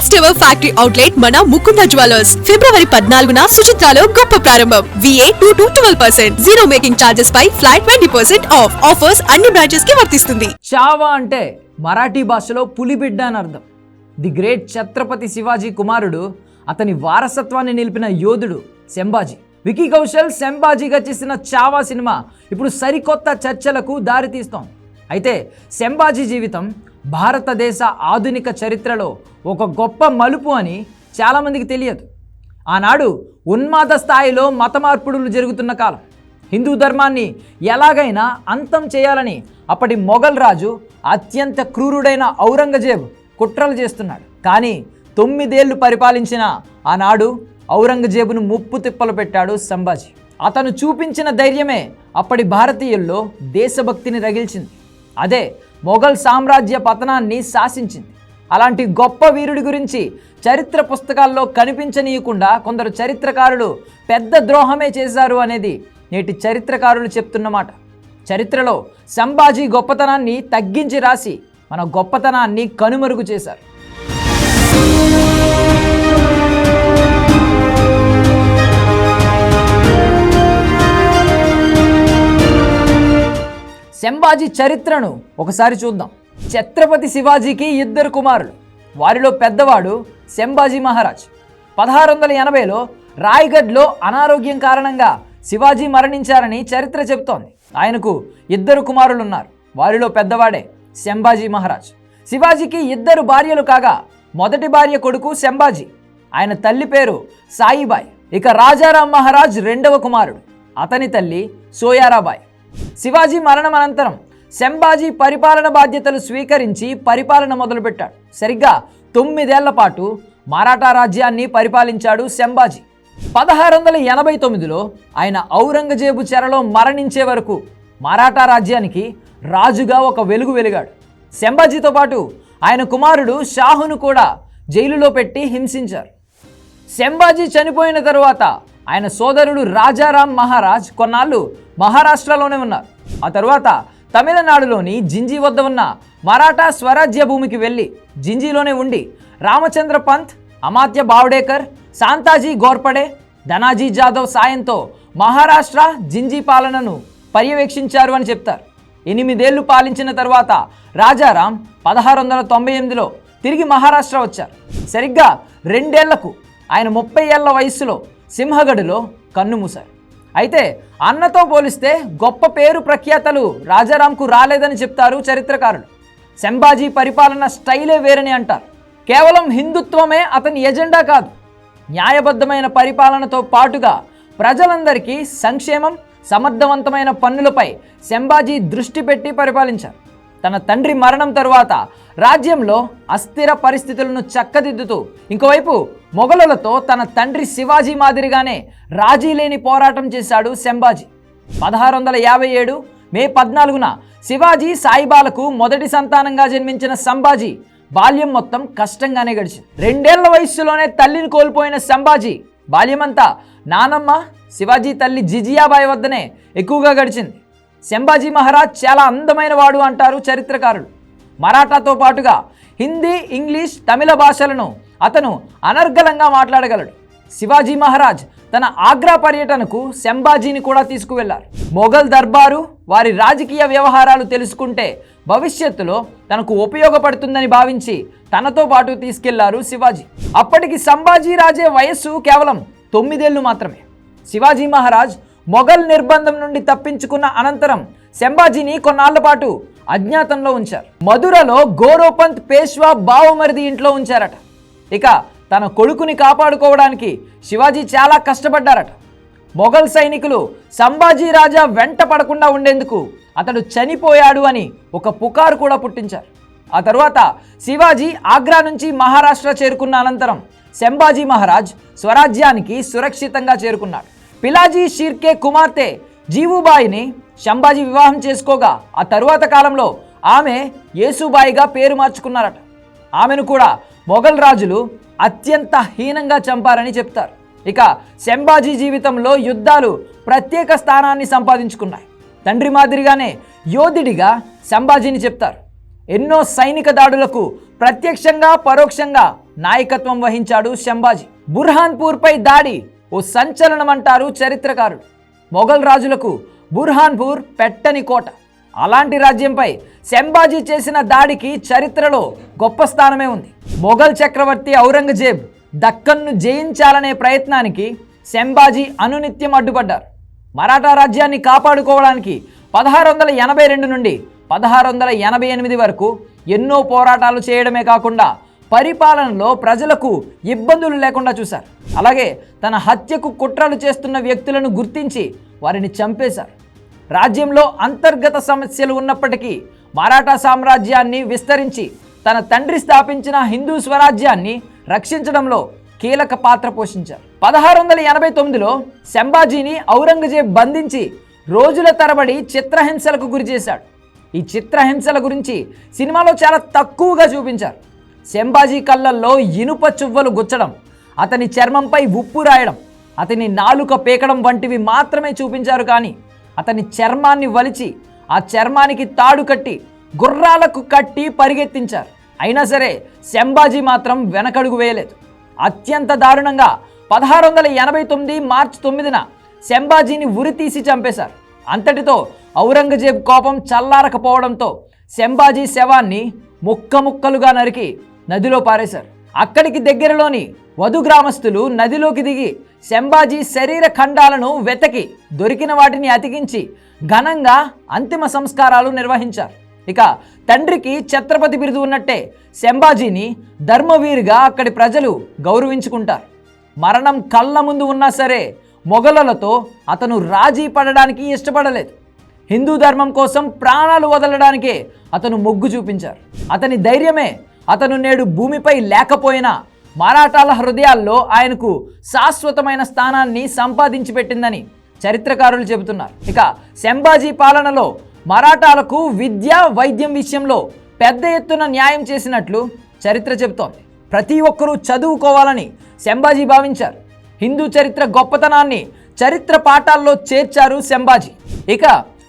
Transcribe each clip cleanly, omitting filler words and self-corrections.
First ever factory outlet మన Mukunda jewellers ఫిబ్రవరి 14న సుచిత్రాలో గొప్ప ప్రారంభం. VA 2-12%, జీరో మేకింగ్ చార్జెస్ పై ఫ్లాట్ 20% ఆఫ్. ఆఫర్స్ అన్ని బ్రాంచెస్ కి వర్తిస్తుంది. చావా అంటే మరాఠీ భాషలో పులిబిడ్డ అని అర్థం. ది గ్రేట్ ఛత్రపతి శివాజీ కుమారుడు, అతని వారసత్వాన్ని నిలిపిన యోధుడు శంభాజీ. వికీ కౌశల్ శంభాజీగా చేసిన చావా సినిమా ఇప్పుడు సరికొత్త చర్చలకు దారితీస్తోంది. అయితే శంభాజీ జీవితం భారతదేశ ఆధునిక చరిత్రలో ఒక గొప్ప మలుపు అని చాలామందికి తెలియదు. ఆనాడు ఉన్మాద స్థాయిలో మత మార్పుడులు జరుగుతున్న కాలం. హిందూ ధర్మాన్ని ఎలాగైనా అంతం చేయాలని అప్పటి మొఘల్ రాజు అత్యంత క్రూరుడైన ఔరంగజేబ్ కుట్రలు చేస్తున్నాడు. కానీ 9 ఏళ్లు పరిపాలించిన ఆనాడు ఔరంగజేబును ముప్పు తిప్పలు పెట్టాడు శంభాజీ. అతను చూపించిన ధైర్యమే అప్పటి భారతీయుల్లో దేశభక్తిని రగిల్చింది. అదే మొఘల్ సామ్రాజ్య పతనాన్ని శాసించింది. అలాంటి గొప్ప వీరుడి గురించి చరిత్ర పుస్తకాల్లో కనిపించనీయకుండా కొందరు చరిత్రకారులు పెద్ద ద్రోహమే చేశారు అనేది నేటి చరిత్రకారులు చెప్తున్నమాట. చరిత్రలో శంభాజీ గొప్పతనాన్ని తగ్గించి రాసి మన గొప్పతనాన్ని కనుమరుగు చేశారు. శంభాజీ చరిత్రను ఒకసారి చూద్దాం. ఛత్రపతి శివాజీకి 2 కుమారులు. వారిలో పెద్దవాడు శంభాజీ మహారాజ్. 1680లో రాయ్గఢ్లో అనారోగ్యం కారణంగా శివాజీ మరణించారని చరిత్ర చెబుతోంది. ఆయనకు 2 కుమారులు ఉన్నారు. వారిలో పెద్దవాడే శంభాజీ మహారాజ్. శివాజీకి 2 భార్యలు కాగా మొదటి భార్య కొడుకు శంభాజీ. ఆయన తల్లి పేరు సాయిబాయి. ఇక రాజారాం మహారాజ్ 2వ కుమారుడు. అతని తల్లి సోయారాబాయి. శివాజీ మరణం అనంతరం శంభాజీ పరిపాలన బాధ్యతలు స్వీకరించి పరిపాలన మొదలుపెట్టాడు. సరిగ్గా 9 ఏళ్ల పాటు మరాఠా రాజ్యాన్ని పరిపాలించాడు శంభాజీ. 1689లో ఆయన ఔరంగజేబు చెరలో మరణించే వరకు మరాఠా రాజ్యానికి రాజుగా ఒక వెలుగు వెలిగాడు. శంభాజీతో పాటు ఆయన కుమారుడు షాహును కూడా జైలులో పెట్టి హింసించారు. శంభాజీ చనిపోయిన తరువాత ఆయన సోదరుడు రాజారాం మహారాజ్ కొన్నాళ్ళు మహారాష్ట్రలోనే ఉన్నారు. ఆ తరువాత తమిళనాడులోని జింజీ వద్ద ఉన్న మరాఠా స్వరాజ్య భూమికి వెళ్ళి జింజీలోనే ఉండి రామచంద్ర పంత్, అమాత్య బావ్డేకర్, శాంతాజీ గోర్పడే, ధనాజీ జాదవ్ సాయంతో మహారాష్ట్ర జింజీ పాలనను పర్యవేక్షించారు అని చెప్తారు. 8 ఏళ్లు పాలించిన తరువాత రాజారాం 1698లో తిరిగి మహారాష్ట్ర వచ్చారు. సరిగ్గా 2 ఏళ్లకు ఆయన 30 ఏళ్ల వయస్సులో సింహగఢ్లో కన్నుమూశారు. అయితే అన్నతో పోలిస్తే గొప్ప పేరు ప్రఖ్యాతలు రాజారాంకు రాలేదని చెప్తారు చరిత్రకారులు. శంభాజీ పరిపాలన స్టైలే వేరని అంటారు. కేవలం హిందుత్వమే అతని ఎజెండా కాదు, న్యాయబద్ధమైన పరిపాలనతో పాటుగా ప్రజలందరికీ సంక్షేమం, సమర్థవంతమైన పన్నులపై శంభాజీ దృష్టి పెట్టి పరిపాలించారు. తన తండ్రి మరణం తరువాత రాజ్యంలో అస్థిర పరిస్థితులను చక్కదిద్దుతూ ఇంకోవైపు మొఘలులతో తన తండ్రి శివాజీ మాదిరిగానే రాజీ లేని పోరాటం చేశాడు శంభాజీ. 1657 మే 14న శివాజీ సాయిబాలకు మొదటి సంతానంగా జన్మించిన శంభాజీ బాల్యం మొత్తం కష్టంగానే గడిచింది. 2 ఏళ్ల వయస్సులోనే తల్లిని కోల్పోయిన శంభాజీ బాల్యమంతా నానమ్మ, శివాజీ తల్లి జిజియాబాయి వద్దనే ఎక్కువగా గడిచింది. శంభాజీ మహారాజ్ చాలా అందమైన వాడు అంటారు చరిత్రకారులు. మరాఠాతో పాటుగా హిందీ, ఇంగ్లీష్, తమిళ భాషలను అతను అనర్గళంగా మాట్లాడగలడు. శివాజీ మహారాజ్ తన ఆగ్రా పర్యటనకు శంభాజీని కూడా తీసుకువెళ్లారు. మొఘల్ దర్బారు, వారి రాజకీయ వ్యవహారాలు తెలుసుకుంటే భవిష్యత్తులో తనకు ఉపయోగపడుతుందని భావించి తనతో పాటు తీసుకెళ్లారు శివాజీ. అప్పటికి శంభాజీ రాజే వయస్సు కేవలం 9 ఏళ్లు మాత్రమే. శివాజీ మహారాజ్ మొఘల్ నిర్బంధం నుండి తప్పించుకున్న అనంతరం శంభాజీని కొన్నాళ్ల పాటు అజ్ఞాతంలో ఉంచారు. మధురలో గోరోపంత్ పేష్వా బావమరిది ఇంట్లో ఉంచారట. ఇక తన కొడుకుని కాపాడుకోవడానికి శివాజీ చాలా కష్టపడ్డారట. మొఘల్ సైనికులు శంభాజీ రాజా వెంట పడకుండా ఉండేందుకు అతడు చనిపోయాడు అని ఒక పుకారు కూడా పుట్టించారు. ఆ తర్వాత శివాజీ ఆగ్రా నుంచి మహారాష్ట్ర చేరుకున్న అనంతరం శంభాజీ మహారాజ్ స్వరాజ్యానికి సురక్షితంగా చేరుకున్నాడు. పిలాజీ షిర్కే కుమార్తె జీవుబాయిని శంభాజీ వివాహం చేసుకోగా ఆ తరువాత కాలంలో ఆమె యేసుబాయిగా పేరు మార్చుకున్నారట. ఆమెను కూడా మొఘల్ రాజులు అత్యంత హీనంగా చంపారని చెప్తారు. ఇక శంభాజీ జీవితంలో యుద్ధాలు ప్రత్యేక స్థానాన్ని సంపాదించుకున్నాయి. తండ్రి మాదిరిగానే యోధుడిగా శంభాజీని చెప్తారు. ఎన్నో సైనిక దాడులకు ప్రత్యక్షంగా పరోక్షంగా నాయకత్వం వహించాడు శంభాజీ. బుర్హాన్పూర్పై దాడి ఓ సంచలనం అంటారు చరిత్రకారులు. మొఘల్ రాజులకు బుర్హాన్పూర్ పెట్టని కోట. అలాంటి రాజ్యంపై శంభాజీ చేసిన దాడికి చరిత్రలో గొప్ప స్థానమే ఉంది. మొఘల్ చక్రవర్తి ఔరంగజేబ్ దక్కన్ను జయించాలనే ప్రయత్నానికి శంభాజీ అనునిత్యం అడ్డుపడ్డారు. మరాఠా రాజ్యాన్ని కాపాడుకోవడానికి 1682 నుండి 1688 వరకు ఎన్నో పోరాటాలు చేయడమే కాకుండా పరిపాలనలో ప్రజలకు ఇబ్బందులు లేకుండా చూశారు. అలాగే తన హత్యకు కుట్రలు చేస్తున్న వ్యక్తులను గుర్తించి వారిని చంపేశారు. రాజ్యంలో అంతర్గత సమస్యలు ఉన్నప్పటికీ మరాఠా సామ్రాజ్యాన్ని విస్తరించి తన తండ్రి స్థాపించిన హిందూ స్వరాజ్యాన్ని రక్షించడంలో కీలక పాత్ర పోషించారు. 1689లో శంభాజీని ఔరంగజేబ్ బంధించి రోజుల తరబడి చిత్రహింసలకు గురి చేశాడు. ఈ చిత్రహింసల గురించి సినిమాలో చాలా తక్కువగా చూపించారు. శంభాజీ కళ్ళల్లో ఇనుప చువ్వలు గుచ్చడం, అతని చర్మంపై ఉప్పు రాయడం, అతని నాలుక పీకడం వంటివి మాత్రమే చూపించారు. కానీ అతని చర్మాన్ని వలిచి ఆ చర్మానికి తాడు కట్టి గుర్రాలకు కట్టి పరిగెత్తించారు. అయినా సరే శంభాజీ మాత్రం వెనకడుగు వేయలేదు. అత్యంత దారుణంగా 1689 మార్చి 9న శంభాజీని ఉరితీసి చంపేశారు. అంతటితో ఔరంగజేబ్ కోపం చల్లారకపోవడంతో శంభాజీ శవాన్ని ముక్కలుగా నరికి నదిలో పారేశారు. అక్కడికి దగ్గరలోని వధు గ్రామస్తులు నదిలోకి దిగి శంభాజీ శరీర ఖండాలను వెతకి దొరికిన వాటిని అతికించి ఘనంగా అంతిమ సంస్కారాలు నిర్వహించారు. ఇక తండ్రికి ఛత్రపతి బిరుదు ఉన్నట్టే శంభాజీని ధర్మవీరుగా అక్కడి ప్రజలు గౌరవించుకుంటారు. మరణం కళ్ళ ముందు ఉన్నా సరే మొఘలులతో అతను రాజీ పడడానికి ఇష్టపడలేదు. హిందూ ధర్మం కోసం ప్రాణాలు వదలడానికే అతను మొగ్గు చూపించారు. అతని ధైర్యమే అతను నేడు భూమిపై లేకపోయినా మరాఠాల హృదయాల్లో ఆయనకు శాశ్వతమైన స్థానాన్ని సంపాదించి పెట్టిందని చరిత్రకారులు చెబుతున్నారు. ఇక శంభాజీ పాలనలో మరాఠాలకు విద్య వైద్యం విషయంలో పెద్ద ఎత్తున న్యాయం చేసినట్లు చరిత్ర చెబుతోంది. ప్రతి ఒక్కరూ చదువుకోవాలని శంభాజీ భావించారు. హిందూ చరిత్ర గొప్పతనాన్ని చరిత్ర పాఠాల్లో చేర్చారు శంభాజీ. ఇక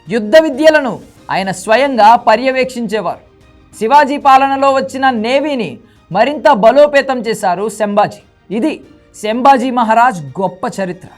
యుద్ధ విద్యలను ఆయన స్వయంగా పర్యవేక్షించేవారు. శివాజీ పాలనలో వచ్చిన నేవీని మరింత బలోపేతం చేశారు శంభాజీ. ఇది శంభాజీ మహారాజ్ గొప్ప చరిత్ర.